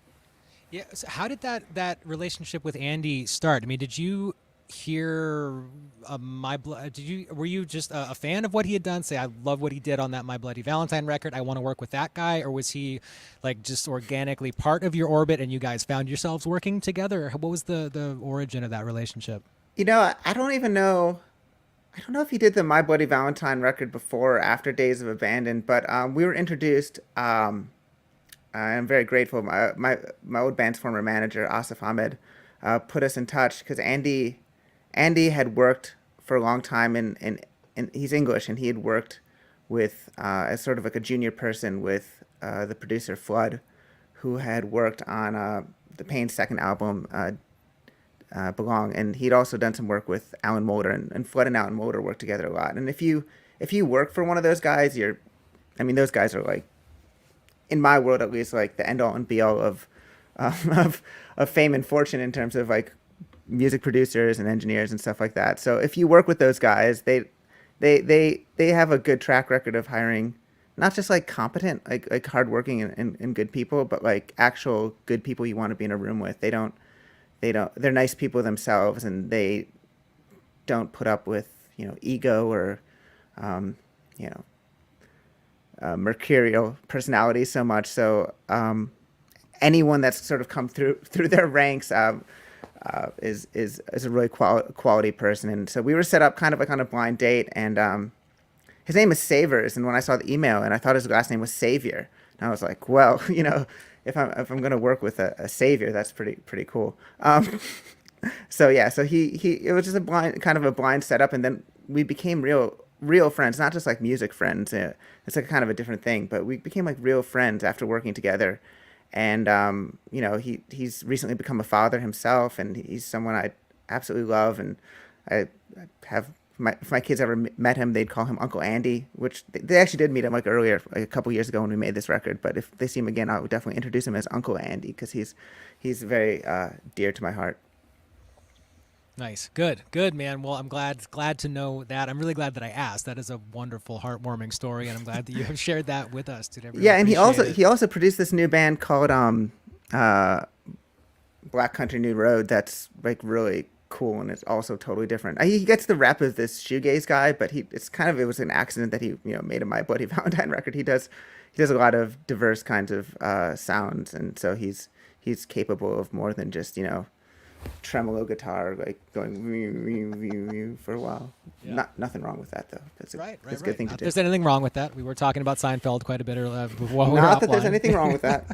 Yeah. So how did that relationship with Andy start? I mean, did you hear were you just a fan of what he had done? Say, I love what he did on that My Bloody Valentine record, I want to work with that guy? Or was he like just organically part of your orbit and you guys found yourselves working together? What was the origin of that relationship? You know, I don't even know. I don't know if he did the My Bloody Valentine record before or after Days of Abandon, but we were introduced. I'm very grateful. My old band's former manager, Asif Ahmed, put us in touch because Andy had worked for a long time in he's English, and he had worked with as sort of like a junior person with the producer Flood, who had worked on the Pain's second album, Belong, and he'd also done some work with Alan Moulder, and Flood and Alan Moulder worked together a lot. And if you work for one of those guys, those guys are like, in my world at least, like the end all and be all of fame and fortune in terms of like music producers and engineers and stuff like that. So if you work with those guys, they have a good track record of hiring not just like competent, like hardworking and good people, but like actual good people you want to be in a room with. They're nice people themselves, and they don't put up with, ego or, mercurial personality so much. So anyone that's sort of come through their ranks is a really quality person. And so we were set up kind of like on a blind date, and his name is Savers. And when I saw the email and I thought his last name was Savior, and I was like, well, if I'm going to work with a savior, that's pretty cool. So it was just a blind setup, and then we became real friends, not just like music friends. It's like kind of a different thing, but we became like real friends after working together. And he's recently become a father himself, and he's someone I absolutely love, and I have. If my kids ever met him, they'd call him Uncle Andy, which they actually did meet him like earlier, like a couple years ago when we made this record. But if they see him again, I would definitely introduce him as Uncle Andy because he's very dear to my heart. Nice. Good, man. Well, I'm glad to know that. I'm really glad that I asked. That is a wonderful, heartwarming story, and I'm glad that you have shared that with us today. Yeah, and he also produced this new band called Black Country New Road. That's like really cool, and it's also totally different. He gets the rep as this shoegaze guy, but it was an accident that he made a My Bloody Valentine record. He does a lot of diverse kinds of sounds, and so he's capable of more than just tremolo guitar like going for a while. Yeah. Nothing wrong with that though. That's a good thing to do. There's anything wrong with that. We were talking about Seinfeld quite a bit while we were Not that offline. There's anything wrong with that.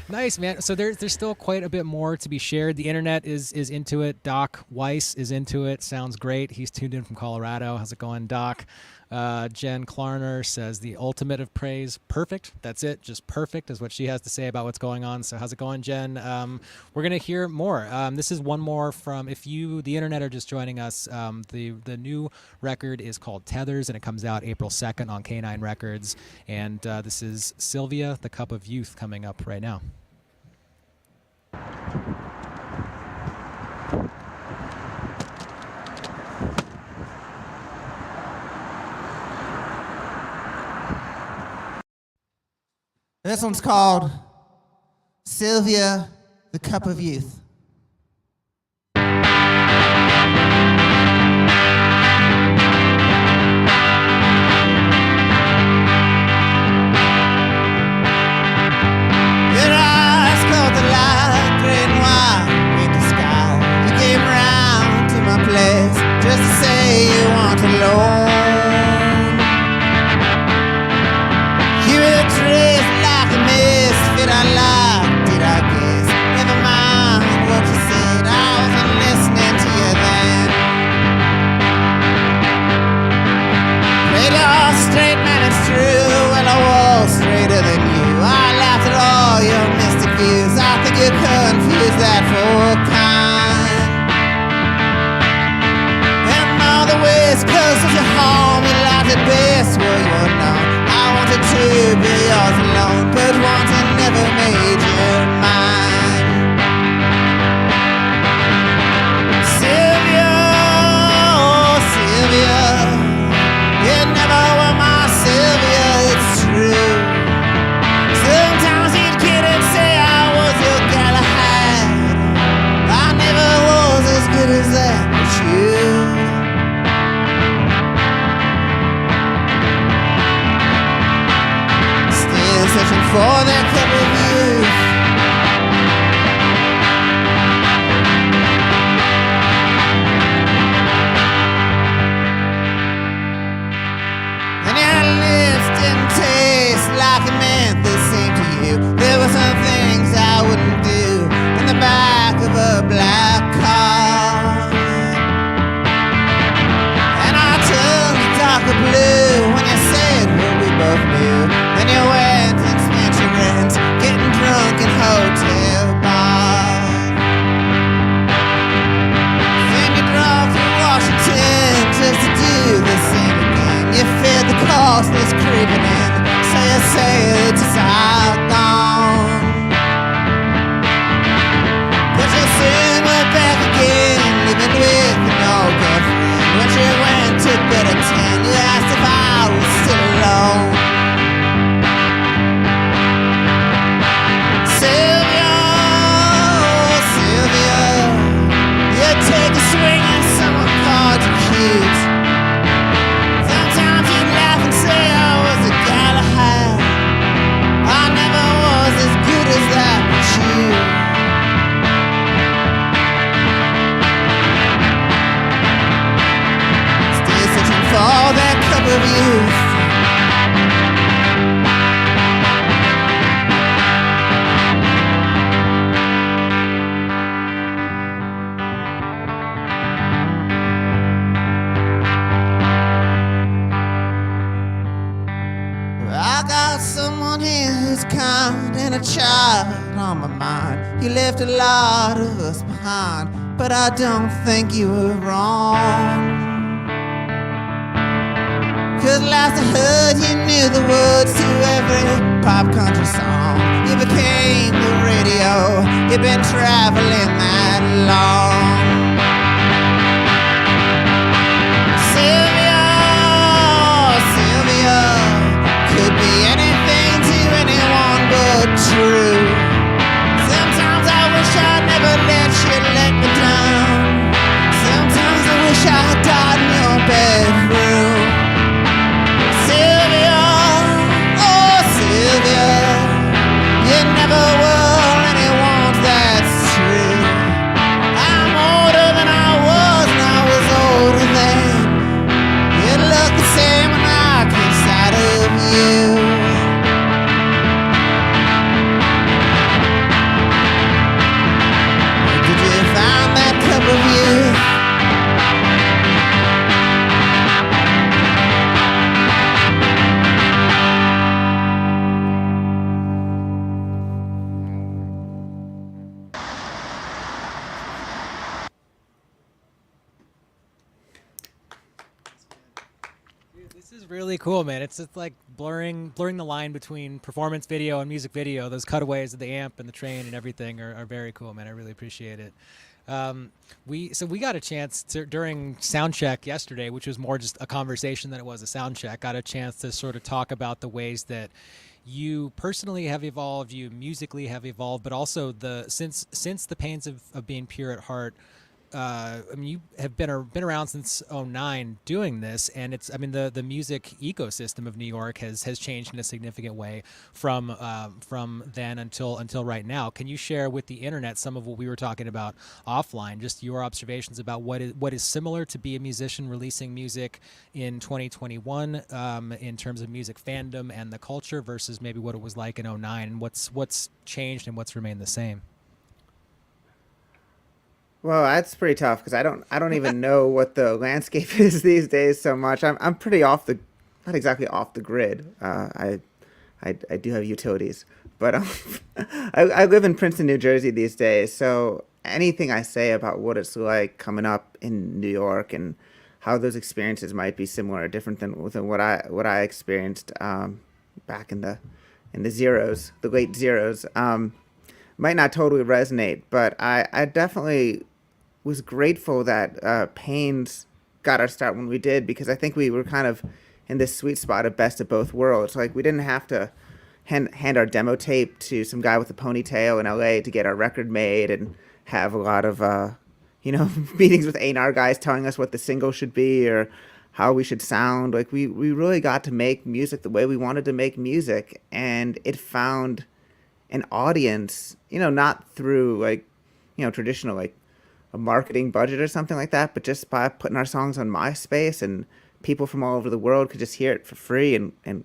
Nice, man. So there's still quite a bit more to be shared. The internet is into it. Doc Weiss is into it. Sounds great. He's tuned in from Colorado. How's it going, Doc? Jen Klarner says the ultimate of praise. Perfect. That's it. Just perfect is what she has to say about what's going on. So how's it going, Jen? We're going to hear more. This is one more from, if you, the internet, are just joining us, the new record is called Tethers, and it comes out April 2nd on K9 Records. And this is Sylvia, the Cup of Youth, coming up right now. This one's called Sylvia, the Cup of Youth. Just to say you want to loan. You were dressed like a misfit. I lied, did I guess? Never mind what you said, I wasn't listening to you then. Played all straight, man, it's true. Well, I was straighter than you. I laughed at all your mystic views. I think you confused that for kind. The West Coast was your home, you liked it best where you were known. I wanted to be yours alone, but wanting never made you mine. Sylvia, oh Sylvia, you never were my Sylvia. for that cup of youth. And your lips didn't taste like it meant the same to you. There were some things I wouldn't do in the back of a black car. And I turned darker blue when you said what we both knew. Then you went and spent your rent getting drunk in hotel bars. Then you drove to Washington just to do the same again. You feared the cost was creeping in, so you sailed to Saigon. But you soon went back again, living with an old girlfriend. When she went to bed at 10, you asked if I was still alone. Sylvia, oh Sylvia, you take a swing and someone called you cute. Sometimes you'd laugh and say I was a guy to have. I never was as good as that, but you. Still searching for that cup of youth. I got someone here who's kind and a child on my mind. You left a lot of us behind, but I don't think you were wrong. 'Cause last I heard you knew the words to every pop country song. You became the radio, you've been traveling that long. Sylvia, Sylvia, could be anything to anyone but true. Sometimes I wish I'd never let you let me down. Sometimes I wish I had died in your bedroom. Sylvia, oh Sylvia, you never were anyone, that's true. I'm older than I was and I was older then. You look the same when I get sight of you. Did you find that cup of youth? Dude, this is really cool, man. It's just like blurring the line between performance video and music video. Those cutaways of the amp and the train and everything are very cool, man. I really appreciate it. We got a chance to, during sound check yesterday, which was more just a conversation than it was a sound check, got a chance to sort of talk about the ways that you personally have evolved, you musically have evolved, but also since the pains of being pure at heart. I mean, you have been around since '09 doing this, and it's, I mean, the music ecosystem of New York has changed in a significant way from then until right now. Can you share with the internet some of what we were talking about offline, just your observations about what is similar to be a musician releasing music in 2021 in terms of music fandom and the culture versus maybe what it was like in '09, and what's changed and what's remained the same? Well, that's pretty tough because I don't even know what the landscape is these days so much. I'm pretty not exactly off the grid. I do have utilities, but I live in Princeton, New Jersey these days. So anything I say about what it's like coming up in New York and how those experiences might be similar or different than what I experienced back in the zeros, the late zeros, might not totally resonate. But I definitely was grateful that Pains got our start when we did, because I think we were kind of in this sweet spot of best of both worlds. Like, we didn't have to hand our demo tape to some guy with a ponytail in LA to get our record made and have a lot of meetings with A&R guys telling us what the single should be, or how we should sound. Like we really got to make music the way we wanted to make music, and it found an audience, not through like, traditional like a marketing budget or something like that, but just by putting our songs on MySpace, and people from all over the world could just hear it for free and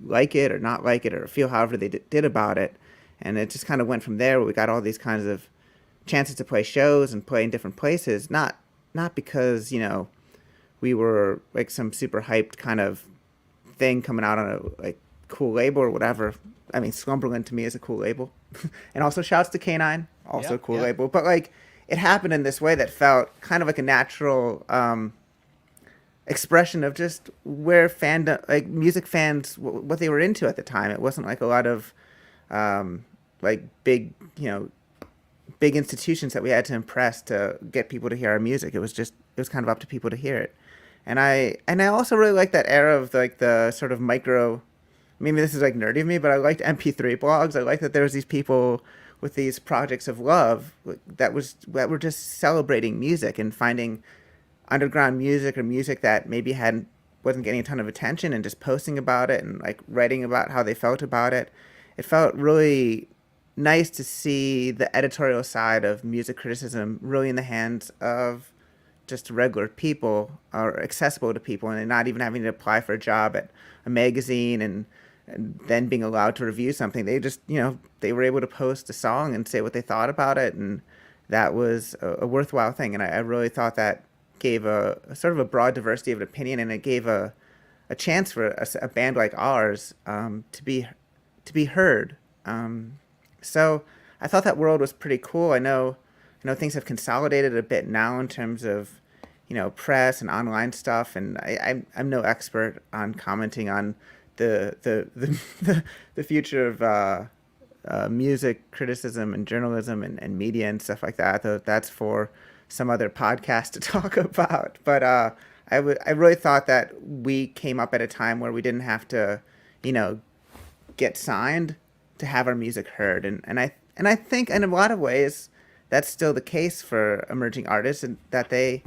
like it or not like it or feel however they did about it. And it just kind of went from there, where we got all these kinds of chances to play shows and play in different places, not because, we were like some super hyped kind of thing coming out on a like cool label or whatever. I mean, Slumberland to me is a cool label. And also shouts to K9, also a cool label. But like, it happened in this way that felt kind of like a natural expression of just where fandom, like music fans, what they were into at the time. It wasn't like a lot of like big, big institutions that we had to impress to get people to hear our music. It was kind of up to people to hear it. And I also really like that era of like the sort of micro, maybe this is like nerdy of me, but I liked MP3 blogs. I liked that there was these people with these projects of love that were just celebrating music and finding underground music or music that maybe wasn't getting a ton of attention, and just posting about it and like writing about how they felt about it. It felt really nice to see the editorial side of music criticism really in the hands of just regular people, or accessible to people, and not even having to apply for a job at a magazine and then being allowed to review something. They just, they were able to post a song and say what they thought about it, and that was a worthwhile thing. And I really thought that gave a sort of a broad diversity of opinion, and it gave a chance for a band like ours to be heard. So I thought that world was pretty cool. I know things have consolidated a bit now in terms of, press and online stuff, and I'm no expert on commenting on the future of music criticism and journalism and media and stuff like that. Though that's for some other podcast to talk about. But I really thought that we came up at a time where we didn't have to, get signed to have our music heard, and I think in a lot of ways that's still the case for emerging artists, and that they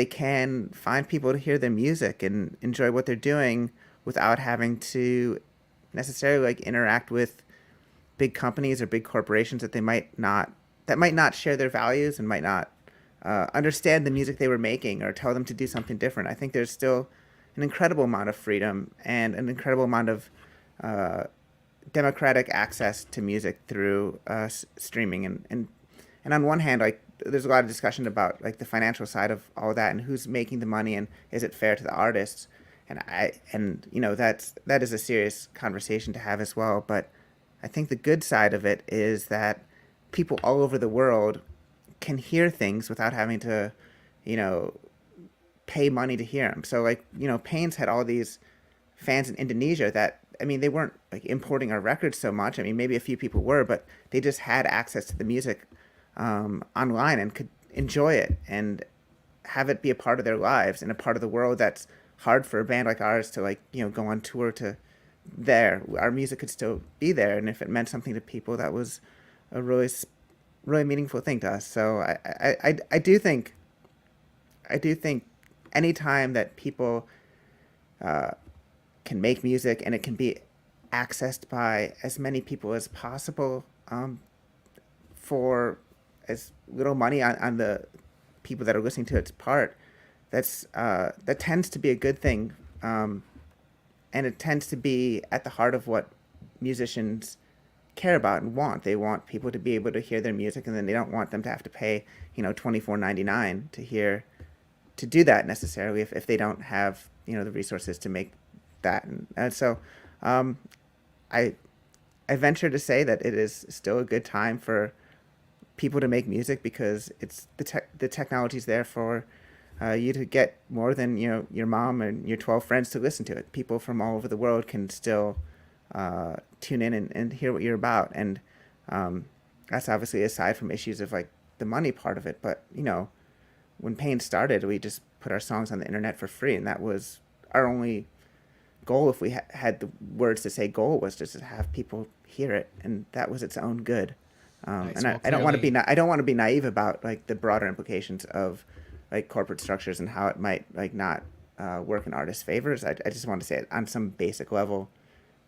can find people to hear their music and enjoy what they're doing without having to necessarily like interact with big companies or big corporations that might not share their values and might not understand the music they were making or tell them to do something different. I think there's still an incredible amount of freedom and an incredible amount of democratic access to music through streaming. And on one hand, like, there's a lot of discussion about like the financial side of all that and who's making the money and is it fair to the artists. And that is a serious conversation to have as well. But I think the good side of it is that people all over the world can hear things without having to, pay money to hear them. So like, Pains had all these fans in Indonesia that, I mean, they weren't like importing our records so much. I mean, maybe a few people were, but they just had access to the music online and could enjoy it and have it be a part of their lives in a part of the world that's hard for a band like ours to like, go on tour to there. Our music could still be there. And if it meant something to people, that was a really, really meaningful thing to us. So I do think any time that people can make music and it can be accessed by as many people as possible for as little money on the people that are listening to its part, that tends to be a good thing, and it tends to be at the heart of what musicians care about and want. They want people to be able to hear their music, and then they don't want them to have to pay $24.99 to do that necessarily if they don't have the resources to make that. And so I venture to say that it is still a good time for people to make music, because it's the technology's there for you to get more than your mom and your 12 friends to listen to it. People from all over the world can still tune in and hear what you're about, and that's obviously aside from issues of like the money part of it. But when Pain started, we just put our songs on the internet for free, and that was our only goal. If we had the words to say goal, was just to have people hear it, and that was its own good. Nice. And Well, I don't want to clearly- be I don't want to be naive about like the broader implications of like corporate structures and how it might like not work in artists' favors. I just want to say it on some basic level,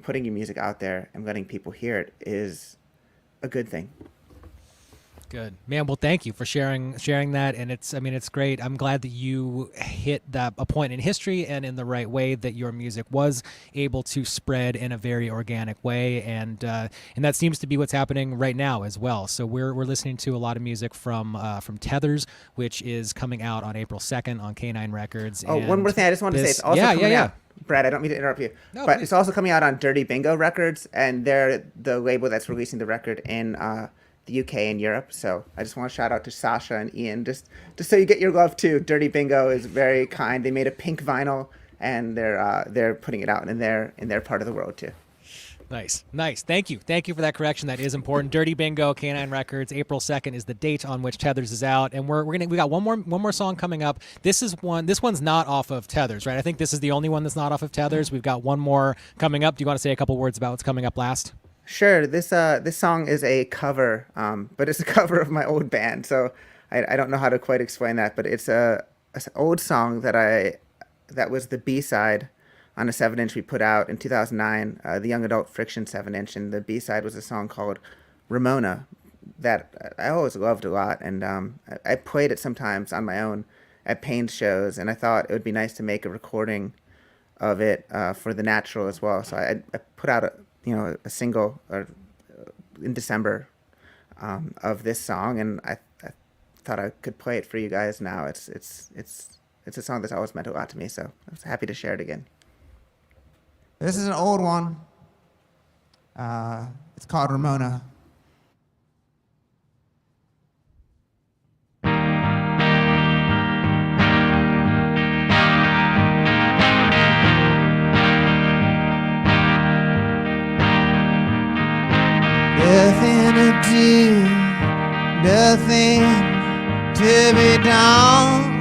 putting your music out there and letting people hear it is a good thing. Good, man. Well, thank you for sharing that, and it's great. I'm glad that you hit a point in history and in the right way, that your music was able to spread in a very organic way, and that seems to be what's happening right now as well. So we're listening to a lot of music from Tethers, which is coming out on April 2nd on K9 Records. Oh, one more thing I just wanted to say. It's also coming out. Brad, I don't mean to interrupt you, but it's also coming out on Dirty Bingo Records, and they're the label that's releasing the record in the UK and Europe. So I just want to shout out to Sasha and Ian, just so you get your love too. Dirty Bingo is very kind. They made a pink vinyl, and they're putting it out in their part of the world too. Nice. Thank you for that correction. That is important. Dirty Bingo, K9 Records. April 2nd is the date on which Tethers is out, and we got one more song coming up. This one's not off of Tethers, right? I think this is the only one that's not off of Tethers. We've got one more coming up. Do you want to say a couple words about what's coming up last? Sure. This song is a cover, but it's a cover of my old band. So I don't know how to quite explain that, but it's an old song that was the B-side on a 7-inch we put out in 2009, the Young Adult Friction 7-inch, and the B-side was a song called Ramona that I always loved a lot, and I played it sometimes on my own at Payne's shows, and I thought it would be nice to make a recording of it for the Natvral as well. So I put out a single in December of this song, and I thought I could play it for you guys now. It's a song that's always meant a lot to me, so I was happy to share it again. This is an old one. It's called Ramona. Nothing to do, nothing to be done.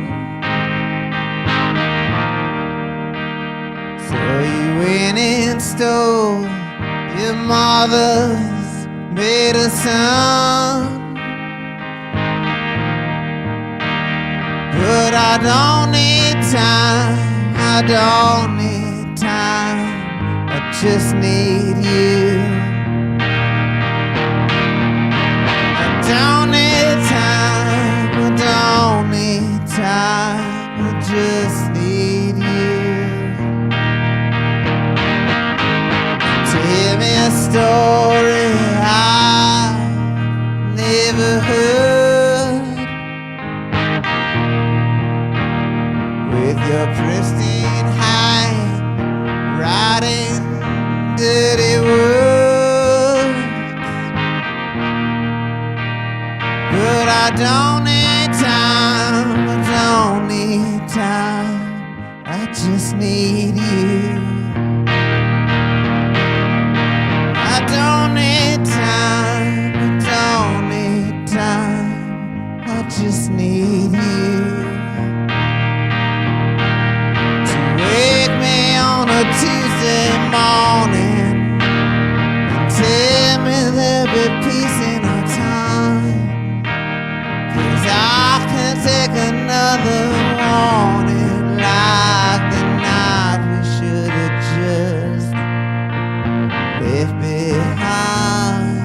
So you went and stole your mother's medicine. But I don't need time, I don't need time, I just need you. Don't need time, I don't need time, I just need you. Tell me a story I've never heard, with your pristine hand writing dirty words. But I don't need time, I don't need time, I just need you. I don't need time, I don't need time, I just need you. To wake me on a Tuesday morning and tell me there'll be peace in our time. I can take another warning, like the night we should have just left behind.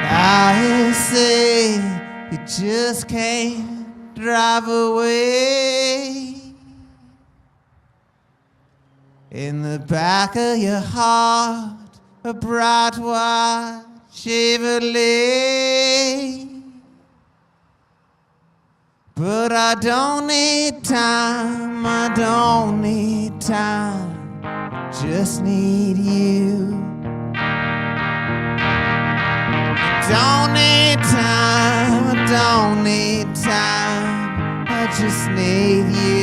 I say you just can't drive away. In the back of your heart, a bright white Chevrolet. But I don't need time, I don't need time, just need you. Don't need time, I don't need time, I just need you.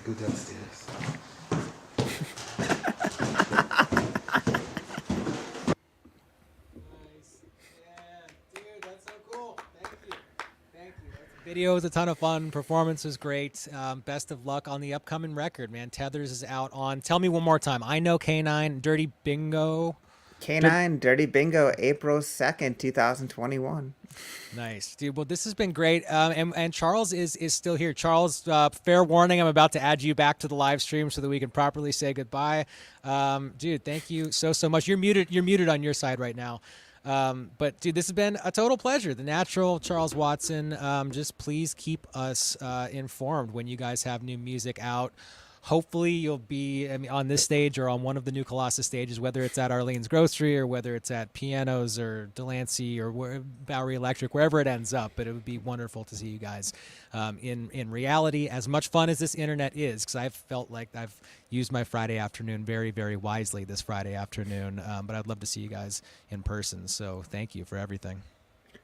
go downstairs. Video was a ton of fun. Performance was great. Best of luck on the upcoming record, man. Tethers is out on. Tell me one more time. I know K9 Dirty Bingo. K9 Dirty Bingo, April 2nd, 2021. Nice, dude. Well, this has been great. And Charles is still here. Charles, fair warning, I'm about to add you back to the live stream so that we can properly say goodbye. Dude, thank you so much. You're muted on your side right now. But dude, this has been a total pleasure. The Natural, Charles Watson. Just please keep us informed when you guys have new music out. Hopefully you'll be on this stage or on one of the new Colossus stages, whether it's at Arlene's Grocery or whether it's at Pianos or Delancey or Bowery Electric, wherever it ends up. But it would be wonderful to see you guys in reality. As much fun as this internet is, because I've felt like I've used my Friday afternoon very, very wisely this Friday afternoon. But I'd love to see you guys in person. So thank you for everything.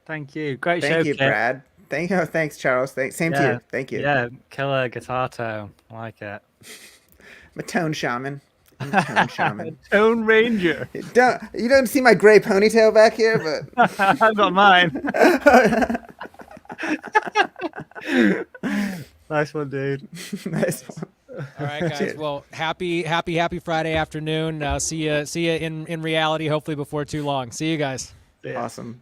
Thank you. Great show. Thank you, Kip. Brad. Thanks, Charles. Same to you. Thank you. Yeah, killer guitar tone. I like it. I'm a tone shaman. Tone Ranger. You don't see my gray ponytail back here, but I've got mine. Nice one, dude. Nice one. All right, guys. Cheers. Well, happy Friday afternoon. See you in reality, hopefully before too long. See you guys. Awesome.